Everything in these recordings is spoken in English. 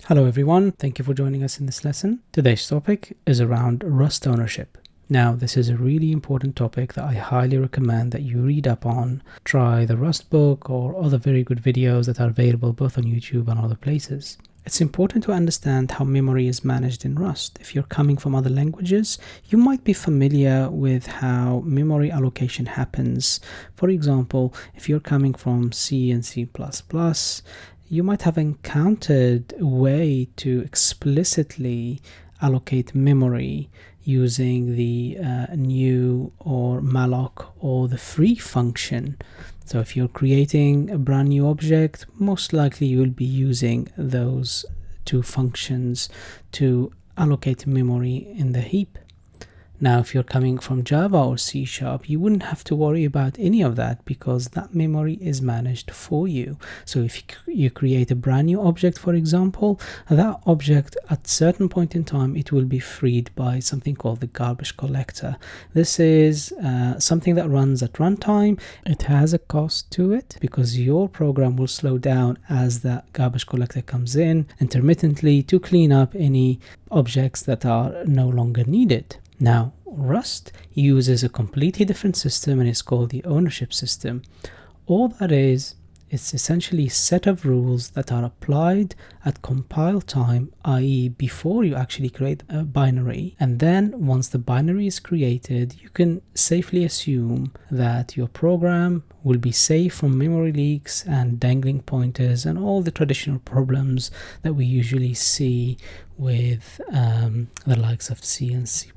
Hello everyone, thank you for joining us in this lesson. Today's topic is around Rust ownership. Now, this is a really important topic that I highly recommend that you read up on. Try the Rust book or other very good videos that are available both on YouTube and other places. It's important to understand how memory is managed in Rust. If you're coming from other languages, you might be familiar with how memory allocation happens. For example, if you're coming from C and C++, you might have encountered a way to explicitly allocate memory using the new or malloc or the free function. So if you're creating a brand new object, most likely you will be using those two functions to allocate memory in the heap. Now, if you're coming from Java or C#, you wouldn't have to worry about any of that because that memory is managed for you. So if you create a brand new object, for example, that object at a certain point in time, it will be freed by something called the garbage collector. This is something that runs at runtime. It has a cost to it because your program will slow down as that garbage collector comes in intermittently to clean up any objects that are no longer needed. Now, Rust uses a completely different system and it's called the ownership system. All that is, it's essentially a set of rules that are applied at compile time, i.e. before you actually create a binary. And then once the binary is created, you can safely assume that your program will be safe from memory leaks and dangling pointers and all the traditional problems that we usually see with the likes of C and C++.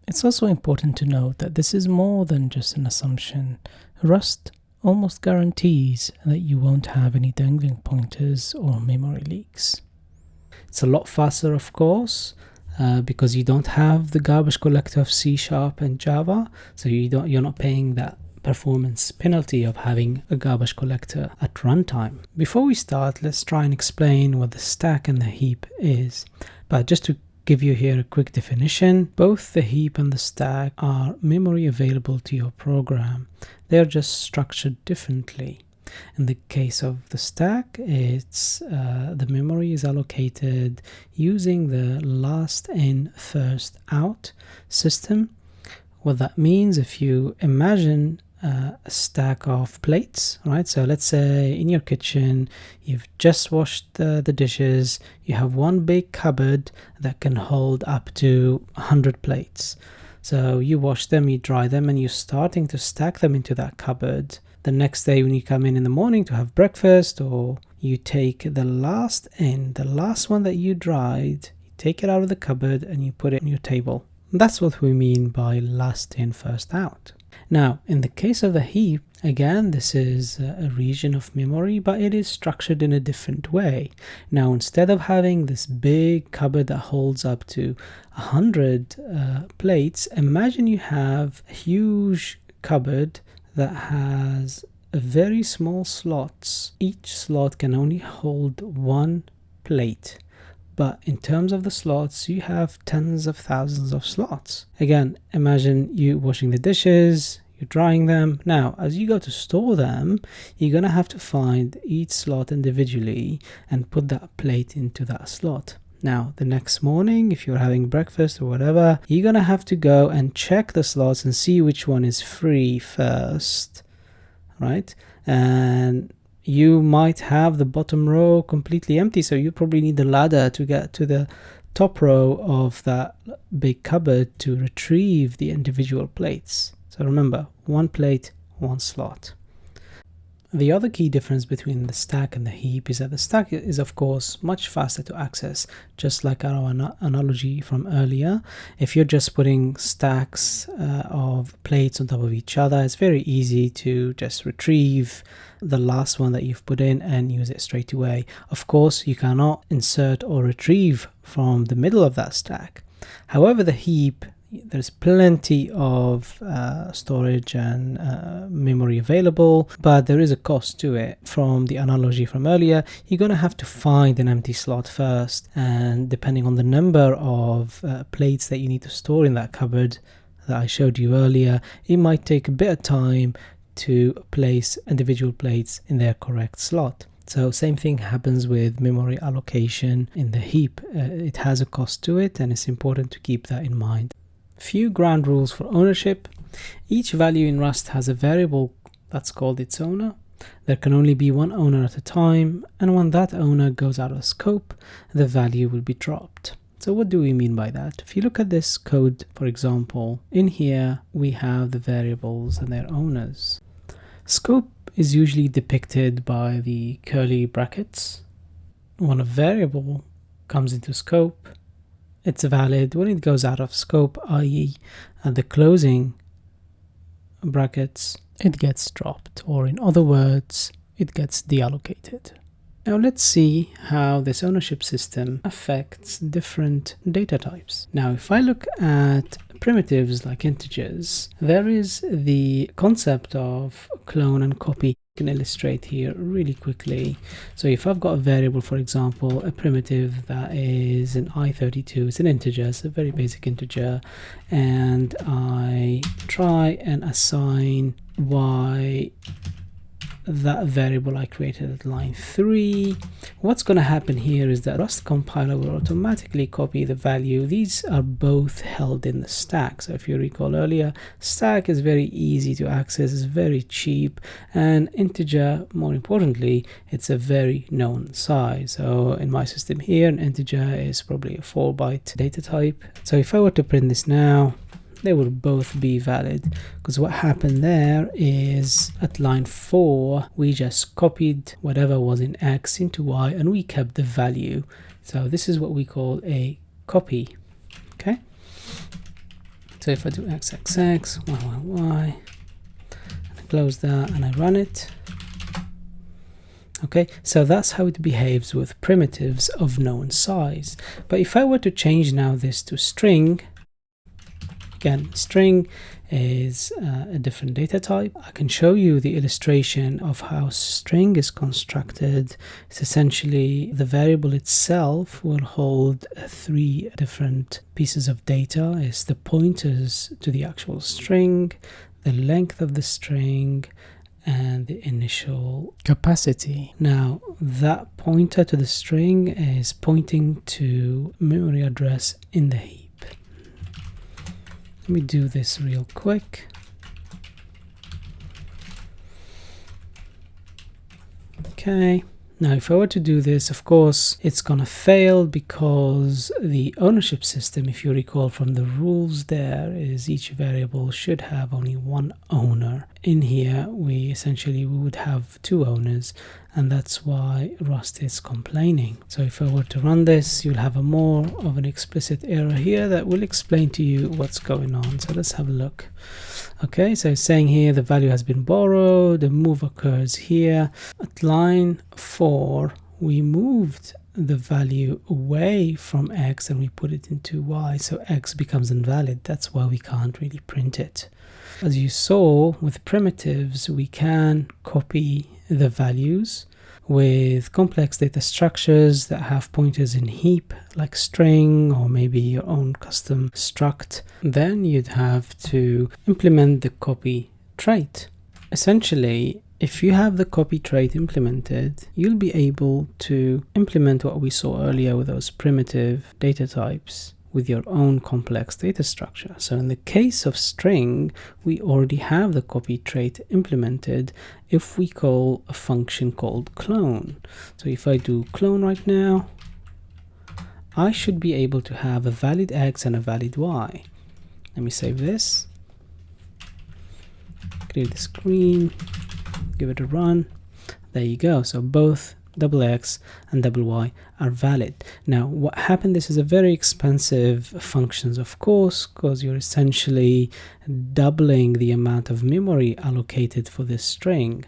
It's also important to note that this is more than just an assumption. Rust almost guarantees that you won't have any dangling pointers or memory leaks. It's a lot faster, of course, because you don't have the garbage collector of C# and Java, so you're not paying that performance penalty of having a garbage collector at runtime. Before we start, let's try and explain what the stack and the heap is. But just to give you here a quick definition, both the heap and the stack are memory available to your program. They're just structured differently. In the case of the stack, it's the memory is allocated using the last in, first out system. What that means, if you imagine a stack of plates, right? So let's say in your kitchen, you've just washed the dishes, you have one big cupboard that can hold up to 100 plates. So you wash them, you dry them, and you're starting to stack them into that cupboard. The next day when you come in the morning to have breakfast, or you take the last one that you dried, you take it out of the cupboard and you put it on your table. That's what we mean by last in, first out. Now, in the case of the heap, again, this is a region of memory, but it is structured in a different way. Now, instead of having this big cupboard that holds up to 100 plates, imagine you have a huge cupboard that has very small slots. Each slot can only hold one plate. But in terms of the slots, you have tens of thousands of slots. Again, imagine you washing the dishes, you're drying them. Now, as you go to store them, you're going to have to find each slot individually and put that plate into that slot. Now, the next morning, if you're having breakfast or whatever, you're going to have to go and check the slots and see which one is free first, right? And you might have the bottom row completely empty, so you probably need the ladder to get to the top row of that big cupboard to retrieve the individual plates. So remember, one plate, one slot. The other key difference between the stack and the heap is that the stack is, of course, much faster to access, just like our analogy from earlier. If you're just putting stacks of plates on top of each other, it's very easy to just retrieve the last one that you've put in and use it straight away. Of course, you cannot insert or retrieve from the middle of that stack. However, the heap, there's plenty of storage and memory available, but there is a cost to it. From the analogy from earlier, you're going to have to find an empty slot first, and depending on the number of plates that you need to store in that cupboard that I showed you earlier, it might take a bit of time to place individual plates in their correct slot. So same thing happens with memory allocation in the heap. It has a cost to it, and it's important to keep that in mind. Few ground rules for ownership. Each value in Rust has a variable that's called its owner. There can only be one owner at a time, and when that owner goes out of scope, the value will be dropped. So what do we mean by that? If you look at this code, for example, in here we have the variables and their owners. Scope is usually depicted by the curly brackets. When a variable comes into scope, it's valid. When it goes out of scope, i.e. at the closing brackets, it gets dropped, or in other words, it gets deallocated. Now let's see how this ownership system affects different data types. Now if I look at primitives like integers, there is the concept of clone and copy. I can illustrate here really quickly. So if I've got a variable, for example, a primitive that is an i32, it's an integer, it's a very basic integer, and I try and assign y that variable I created at line 3. What's going to happen here is that Rust compiler will automatically copy the value. These are both held in the stack. So if you recall earlier, stack is very easy to access, it's very cheap, and integer, more importantly, it's a very known size. So in my system here, an integer is probably a 4-byte data type. So if I were to print this now, they will both be valid, because what happened there is at line 4 we just copied whatever was in X into Y and we kept the value. So this is what we call a copy. Okay, so if I do xxx y, I close that and I run it. Okay, so that's how it behaves with primitives of known size. But if I were to change now this to string, again, string is a different data type. I can show you the illustration of how string is constructed. It's essentially the variable itself will hold 3 different pieces of data. It's the pointers to the actual string, the length of the string, and the initial capacity. Now that pointer to the string is pointing to memory address in the heap. Let me do this real quick. Okay, now if I were to do this, of course, it's gonna fail because the ownership system, if you recall from the rules there, is each variable should have only one owner. In here, we would have 2 owners, and that's why Rust is complaining. So if I were to run this, you'll have a more of an explicit error here that will explain to you what's going on. So let's have a look. Okay, so it's saying here the value has been borrowed, the move occurs here. At line 4, we moved the value away from X and we put it into Y, so X becomes invalid. That's why we can't really print it. As you saw with primitives, we can copy the values with complex data structures that have pointers in heap, like string or maybe your own custom struct. Then you'd have to implement the copy trait. Essentially, if you have the copy trait implemented, you'll be able to implement what we saw earlier with those primitive data types with your own complex data structure. So in the case of string, we already have the copy trait implemented if we call a function called clone. So if I do clone right now, I should be able to have a valid X and a valid Y. Let me save this, clear the screen, give it a run. There you go. So both $X and $Y are valid. Now what happened, this is a very expensive functions, of course, because you're essentially doubling the amount of memory allocated for this string.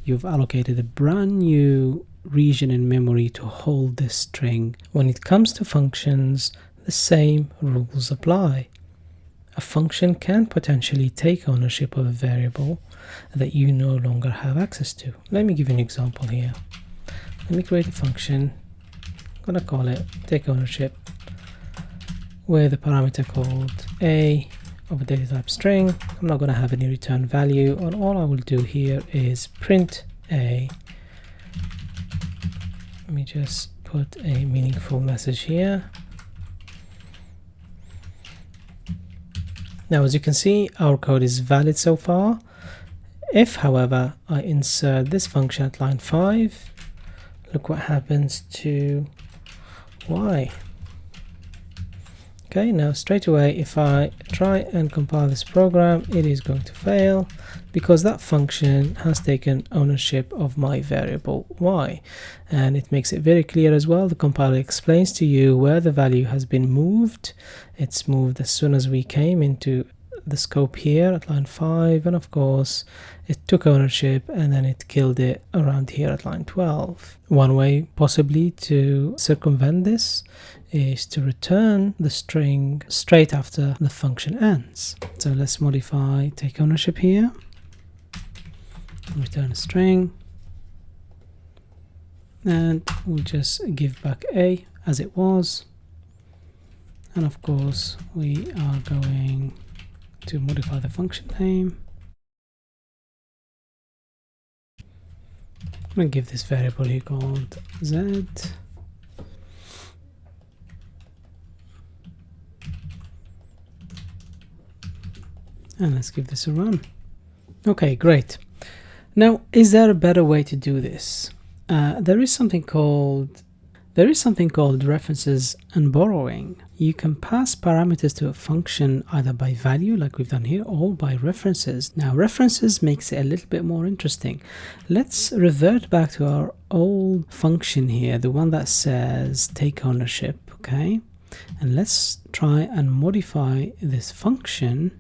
You've allocated a brand new region in memory to hold this string. When it comes to functions, the same rules apply. A function can potentially take ownership of a variable that you no longer have access to. Let me give you an example here. Let me create a function. I'm gonna call it take ownership with a parameter called a of a data type string. I'm not gonna have any return value, and all I will do here is print a Let me just put a meaningful message here. Now, as you can see, our code is valid so far. If, however, I insert this function at line 5, look what happens to y. Okay, now straight away, if I try and compile this program, it is going to fail because that function has taken ownership of my variable y. And it makes it very clear as well. The compiler explains to you where the value has been moved. It's moved as soon as we came into the scope here at line 5, and of course it took ownership and then it killed it around here at line 12. One way possibly to circumvent this is to return the string straight after the function ends. So let's modify take ownership here, return a string, and we'll just give back a as it was. And of course we are going to modify the function name. I'm going to give this variable here called z, and let's give this a run. Okay, great. Now, is there a better way to do this? There is something called references and borrowing. You can pass parameters to a function either by value, like we've done here, or by references. Now, references makes it a little bit more interesting. Let's revert back to our old function here, the one that says take ownership, okay? And let's try and modify this function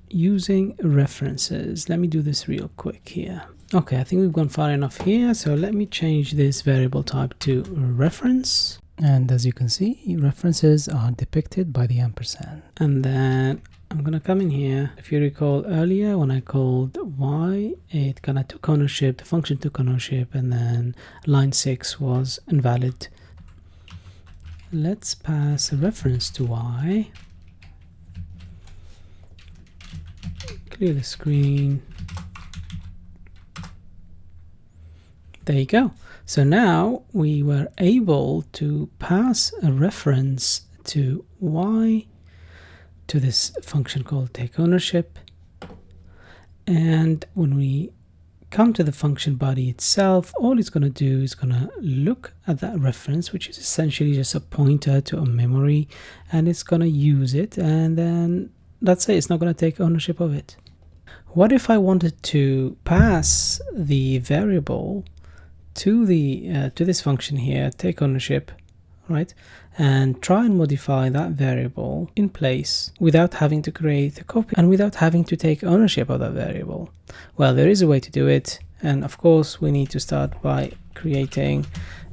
using references. Let me do this real quick here. Okay, I think we've gone far enough here, so let me change this variable type to reference. And as you can see, references are depicted by the ampersand. And then I'm gonna come in here. If you recall earlier when I called y, it kind of took ownership, the function took ownership, and then line 6 was invalid. Let's pass a reference to y. Clear the screen. There you go. So now we were able to pass a reference to y to this function called take ownership. And when we come to the function body itself, all it's going to do is going to look at that reference, which is essentially just a pointer to a memory, and it's going to use it, and then that's it. It's not going to take ownership of it. What if I wanted to pass the variable to this function here, take ownership, right, and try and modify that variable in place without having to create a copy and without having to take ownership of that variable? Well, there is a way to do it, and of course we need to start by creating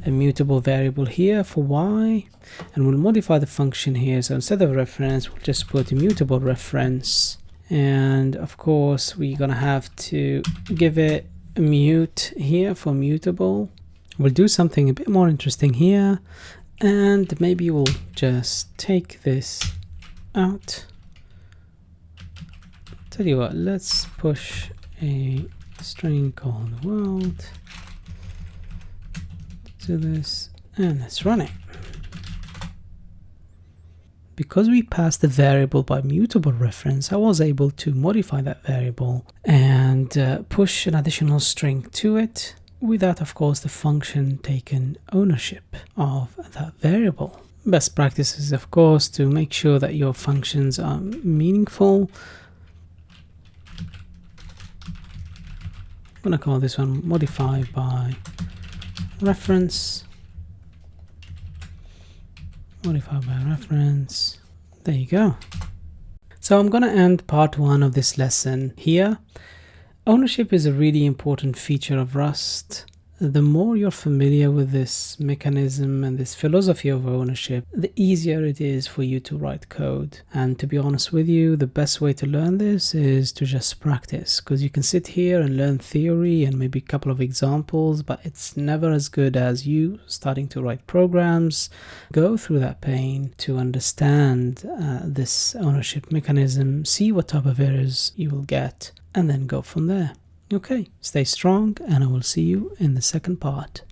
a mutable variable here for y, and we'll modify the function here. So instead of reference, we'll just put immutable reference, and of course we're gonna have to give it mute here for mutable. We'll do something a bit more interesting here, and maybe we'll just take this out. Tell you what, let's push a string called world to this, and let's run it. Because we passed the variable by mutable reference, I was able to modify that variable and push an additional string to it without, of course, the function taking ownership of that variable. Best practice is, of course, to make sure that your functions are meaningful. I'm going to call this one modify by reference. Modify by reference. There you go. So I'm going to end part 1 of this lesson here. Ownership is a really important feature of Rust. The more you're familiar with this mechanism and this philosophy of ownership, the easier it is for you to write code. And to be honest with you, the best way to learn this is to just practice, because you can sit here and learn theory and maybe a couple of examples, but it's never as good as you starting to write programs, go through that pain to understand this ownership mechanism, see what type of errors you will get, and then go from there. Okay, stay strong, and I will see you in the second part.